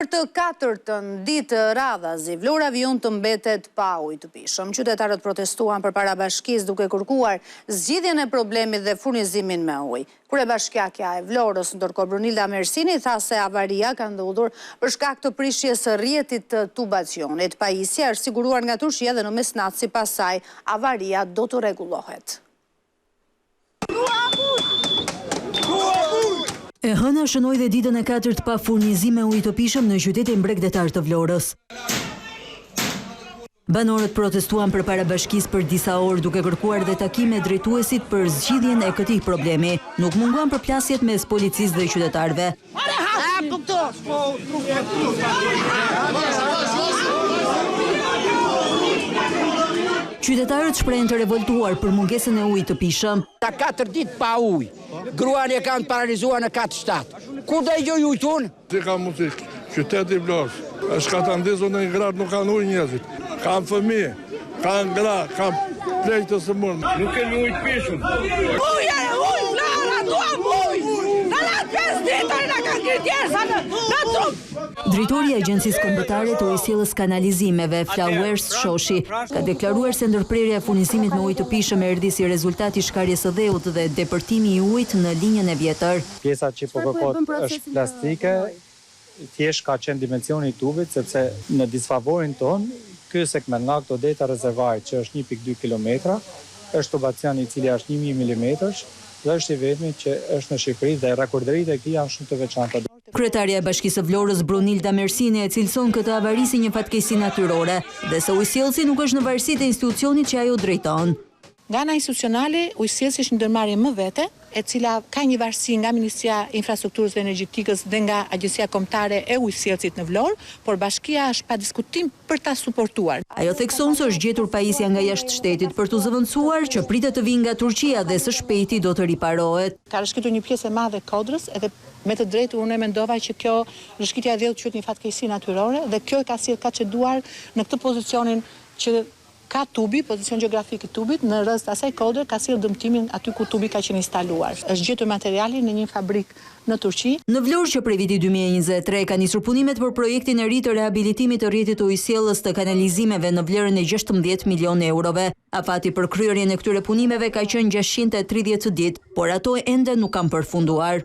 të katërtën ditë radhazi, Vlora Vion të mbetet pa ujë të pishëm. Qytetarët protestuan përpara bashkisë duke kërkuar zgjidhjen e problemit dhe furnizimin me ujë. Kryebashkiakja e Vlorës, ndërkohë Brunilda Mersini, tha se avaria ka ndodhur për shkak të prishjes së rrjetit të tubacionit. Pajisja është siguruar nga Turqia dhe në mesnatë sipas saj avaria do të rregullohet. E hëna shënoi dhe ditën e katërt pa furnizim me ujë të pishëm në qytetin bregdetar të Vlorës. Banorët protestuan përpara bashkisë për disa orë duke kërkuar dhe takime drejtuesit për zgjidhjen e këtij problemi. Nuk munguan përplasjet mes policisë dhe qytetarëve. Qytetarët shprehen të revoltuar për mungesën e ujit të pishëm. Ka 4 ditë pa ujë. Gruan e kanë paralizuar në 4-7. Ku do i gjoj ujë tonë? Si ka mundësi qyteti Vlorës. Është ka të ndizur në një gradë, nuk kanë ujë njerëzit. Kanë fëmijë, kanë gra, kanë plejtë të mërë. Nuk kemi ujë të pishëm. Ujë, Vlora, duam ujë! Në latë 5 ditër në kanë kritjerësa në trup! Drejtori i Agjencisë Kombëtare të Ujësjelljes Kanalizimeve, Flowers Shoshi, ka deklaruar se ndërprerja e furnizimit me ujë të pishëm erdhi si rezultat i shkarjes së dheut dhe depërtimi i ujit në linjën e vjetër. Pjesa që po kërkohet është plastike, thjesht ka qenë dimensioni i tubit, sepse në disfavorin ton, ky segment nga këto deta rezervuar që është 1.2 km, është tubacion i cili është 1000 mm dhe është i vetmi që është në Shqipëri dhe rekordëritë e këtij janë shumë të veçanta. Kryetaria e Bashkisë së Vlorës Brunilda Mersini e cilëson këtë avari si një fatkeqësi natyrore dhe se ujësjellsi nuk është në varësi të institucionit që ajo drejton. Nga ana institucionale, ujësjellsi është një ndërmarrje më vete, e cila ka një varësi nga Ministria e Infrastrukturës dhe Energjetikës dhe nga Agjencia Kombëtare e Ujësjellsit në Vlorë, por bashkia është pa diskutim për ta suportuar. Ajo thekson se është gjetur pajisja nga jashtë shtetit për t'u zëvendësuar që pritet të vijë nga Turqia dhe së shpejti do të riparohet. Ka rishkitur një pjesë e madhe kodrës, edhe me të drejtë unë mendova që kjo rishkitja e dheut quhet një fatkeqësi natyrore dhe kjo ka sjell ka çeduar në këtë pozicionin që ka tubi, pozicion gjeografik i tubit, në rreth të asaj kodre ka sjell dëmtimin aty ku tubi ka qenë instaluar. Është gjetur materiali në një fabrikë në Turqi. Në Vlorë që prej vitit 2023 ka nisur punimet për projektin e ri të rehabilitimit të rrjetit të ujësjelljes të kanalizimeve në vlerën e 16 milionë eurove. Afati për kryerjen e këtyre punimeve ka qenë 630 ditë, por ato ende nuk kanë përfunduar.